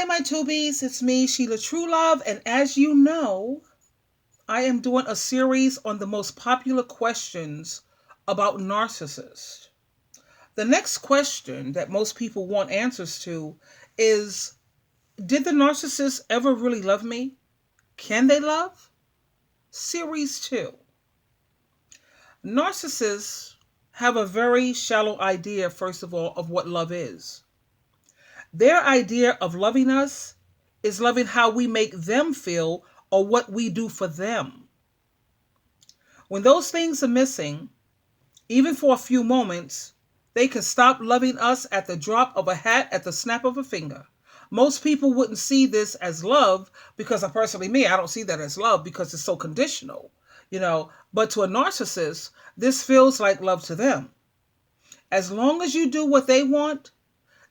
my tubies. It's me, SheilaTruelove, and as you know, I am doing a series on the most popular questions about narcissists. The next question that most people want answers to is, did the narcissist ever really love me? Can they love? Series 2. Narcissists have a very shallow idea, first of all, of what love is. Their idea of loving us is loving how we make them feel or what we do for them. When those things are missing, even for a few moments, they can stop loving us at the drop of a hat, at the snap of a finger. Most people wouldn't see this as love because, I don't see that as love because it's so conditional, But to a narcissist, this feels like love to them. As long as you do what they want,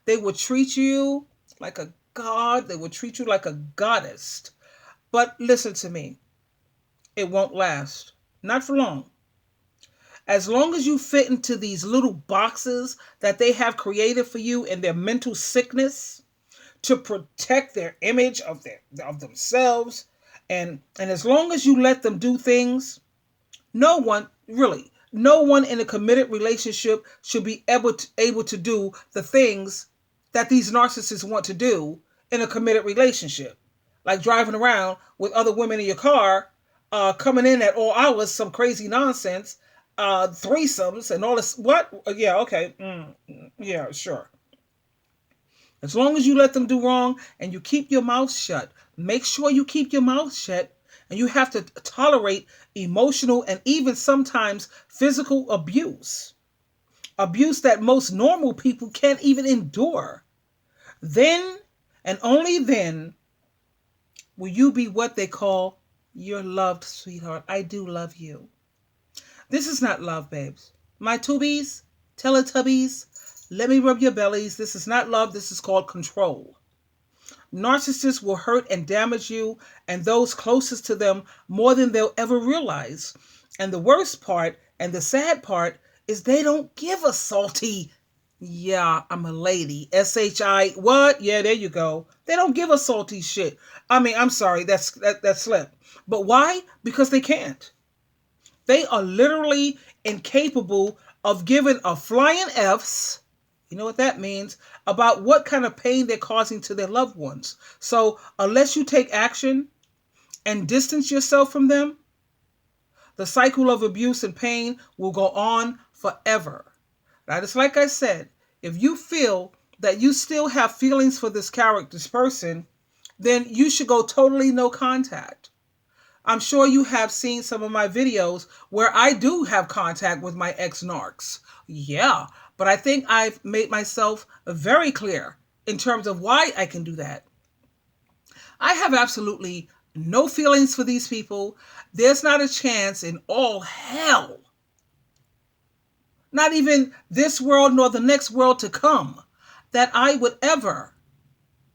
they will treat you like a god. They will treat you like a goddess. But listen to me. It won't last. Not for long. As long as you fit into these little boxes that they have created for you in their mental sickness to protect their image of themselves, and as long as you let them do things, no one in a committed relationship should be able to do the things that these narcissists want to do in a committed relationship. Like driving around with other women in your car, coming in at all hours, some crazy nonsense, threesomes and all this. What? Yeah, okay. Yeah, sure. As long as you let them do wrong and you keep your mouth shut, make sure you keep your mouth shut, and you have to tolerate emotional and even sometimes physical abuse. Abuse that most normal people can't even endure. Then, and only then, will you be what they call you're loved, sweetheart. I do love you. This is not love, babes. My tubies, Teletubbies, let me rub your bellies. This is not love. This is called control. Narcissists will hurt and damage you and those closest to them more than they'll ever realize. And the worst part and the sad part is they don't give a salty, yeah, I'm a lady, SHI, what? Yeah, there you go. They don't give a salty shit. I'm sorry, that's slip. But why? Because they can't. They are literally incapable of giving a flying F's, you know what that means, about what kind of pain they're causing to their loved ones. So unless you take action and distance yourself from them, the cycle of abuse and pain will go on forever. Now, just like I said, if you feel that you still have feelings for this person, then you should go totally no contact. I'm sure you have seen some of my videos where I do have contact with my ex-narcs. Yeah, but I think I've made myself very clear in terms of why I can do that. I have absolutely no feelings for these people. There's not a chance in all hell, not even this world nor the next world to come, that I would ever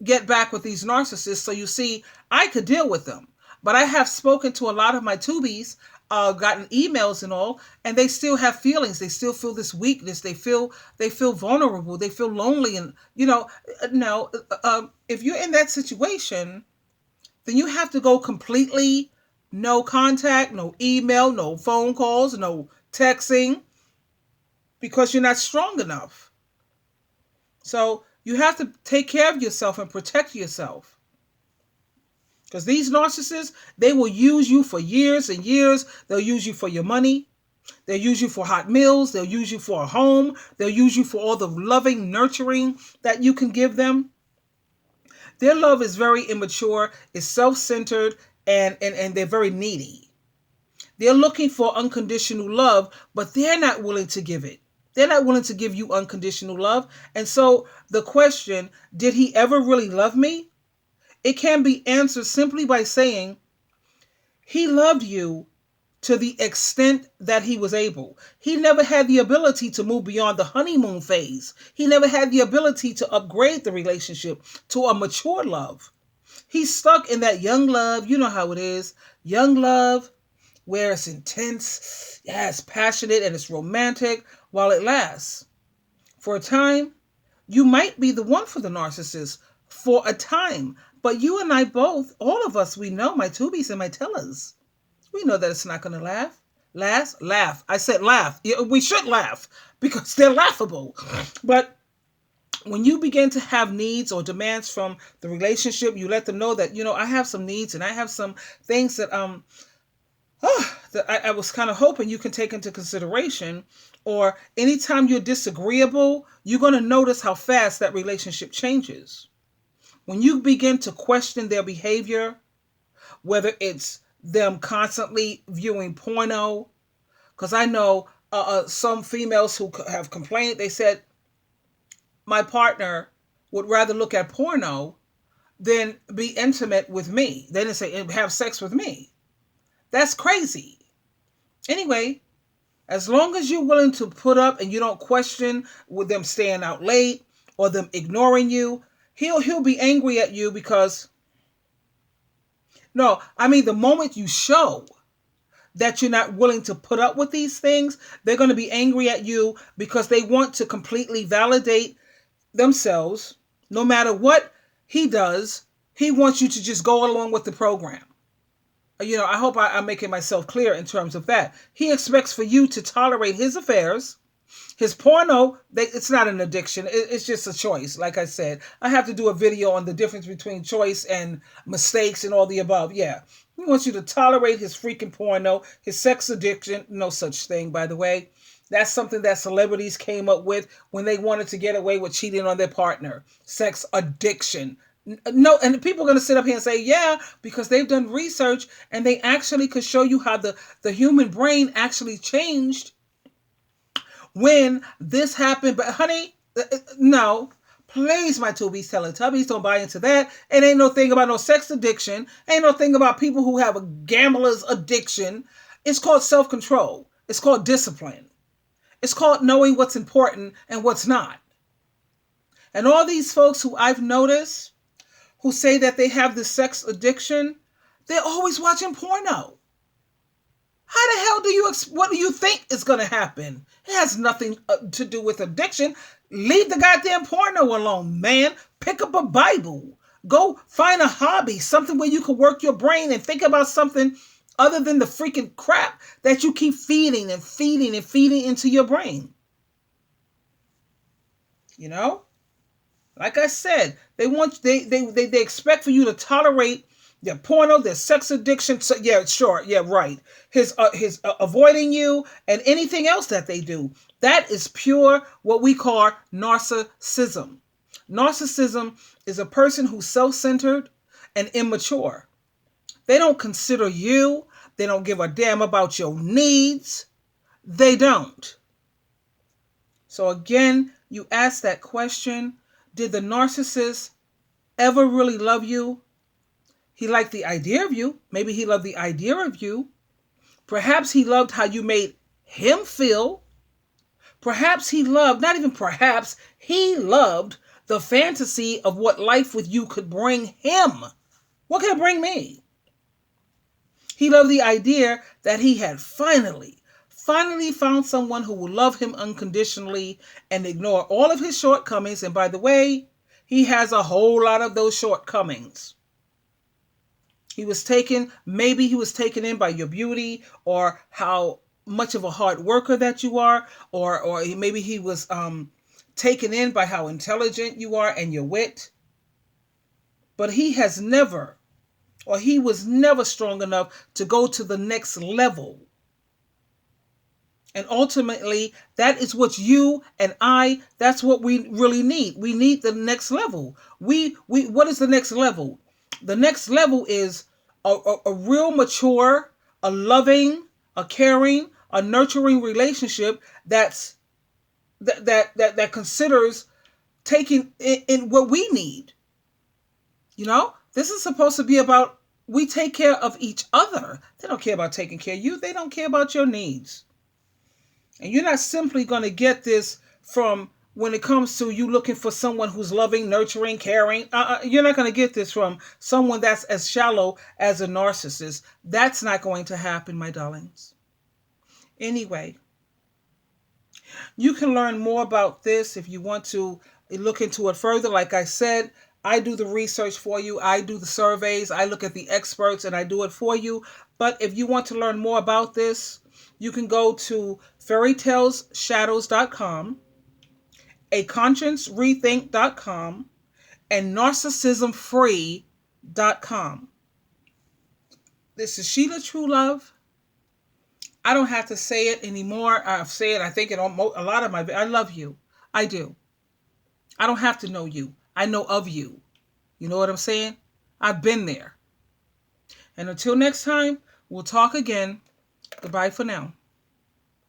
get back with these narcissists. So you see, I could deal with them. But I have spoken to a lot of my tubies, gotten emails and all, and they still have feelings. They still feel this weakness. They feel vulnerable. They feel lonely. And, if you're in that situation, then you have to go completely no contact, no email, no phone calls, no texting, because you're not strong enough. So you have to take care of yourself and protect yourself. Because these narcissists, they will use you for years and years. They'll use you for your money. They'll use you for hot meals. They'll use you for a home. They'll use you for all the loving, nurturing that you can give them. Their love is very immature, is self-centered, and they're very needy. They're looking for unconditional love, but they're not willing to give it. They're not willing to give you unconditional love. And so the question, did he ever really love me? It can be answered simply by saying, he loved you to the extent that he was able. He never had the ability to move beyond the honeymoon phase. He never had the ability to upgrade the relationship to a mature love. He's stuck in that young love. You know how it is. Young love, where it's intense, yeah, it's passionate and it's romantic while it lasts. For a time, you might be the one for the narcissist. for a time. But you and I both, all of us, we know, my tubies and my tellers, we know that it's not going to laugh. I said laugh. We should laugh because they're laughable. But when you begin to have needs or demands from the relationship, you let them know that, I have some needs and I have some things that that I was kind of hoping you can take into consideration. Or anytime you're disagreeable, you're going to notice how fast that relationship changes. When you begin to question their behavior, whether it's them constantly viewing porno, because I know some females who have complained, they said, my partner would rather look at porno than be intimate with me. They didn't say have sex with me. That's crazy. Anyway, as long as you're willing to put up and you don't question with them staying out late or them ignoring you, he'll be angry at you because, no, I mean, the moment you show that you're not willing to put up with these things, they're going to be angry at you because they want to completely validate themselves. No matter what he does, he wants you to just go along with the program. I hope I'm making myself clear in terms of that. He expects for you to tolerate his affairs. His porno, it's not an addiction. It's just a choice. Like I said, I have to do a video on the difference between choice and mistakes and all the above. Yeah. He wants you to tolerate his freaking porno, his sex addiction. No such thing, by the way. That's something that celebrities came up with when they wanted to get away with cheating on their partner. Sex addiction. No, and people are going to sit up here and say, yeah, because they've done research and they actually could show you how the human brain actually changed when this happened. But honey, no, please, my tubies, Teletubbies, don't buy into that. It ain't no thing about no sex addiction. Ain't no thing about people who have a gambler's addiction. It's called self-control. It's called discipline. It's called knowing what's important and what's not. And all these folks who I've noticed who say that they have the sex addiction, they're always watching porno. How the hell what do you think is going to happen? It has nothing to do with addiction. Leave the goddamn porno alone, man. Pick up a Bible. Go find a hobby, something where you can work your brain and think about something other than the freaking crap that you keep feeding and feeding and feeding into your brain. Like I said, they expect for you to tolerate their porno, their sex addiction. So, yeah, sure, yeah, right. His avoiding you and anything else that they do. That is pure what we call narcissism. Narcissism is a person who's self-centered and immature. They don't consider you. They don't give a damn about your needs. They don't. So again, you ask that question. Did the narcissist ever really love you? He liked the idea of you. Maybe he loved the idea of you. Perhaps he loved how you made him feel. Perhaps he loved, not even perhaps, he loved the fantasy of what life with you could bring him. What could it bring me? He loved the idea that he had finally found someone who will love him unconditionally and ignore all of his shortcomings. And by the way, he has a whole lot of those shortcomings. Maybe he was taken in by your beauty or how much of a hard worker that you are, or maybe he was taken in by how intelligent you are and your wit. But he was never strong enough to go to the next level. And ultimately, that is what you and that's what we really need. We need the next level. What is the next level? The next level is a real mature, a loving, a caring, a nurturing relationship that considers taking in what we need. This is supposed to be about we take care of each other. They don't care about taking care of you. They don't care about your needs. And you're not simply going to get this from when it comes to you looking for someone who's loving, nurturing, caring. You're not going to get this from someone that's as shallow as a narcissist. That's not going to happen, my darlings. Anyway, you can learn more about this if you want to look into it further. Like I said, I do the research for you. I do the surveys. I look at the experts and I do it for you. But if you want to learn more about this, you can go to fairytalesshadows.com, aconsciencerethink.com, and narcissismfree.com. This is SheilaTruelove. I don't have to say it anymore. I've said it, I think, in a lot of my... I love you. I do. I don't have to know you. I know of you. You know what I'm saying? I've been there. And until next time, we'll talk again. Goodbye for now.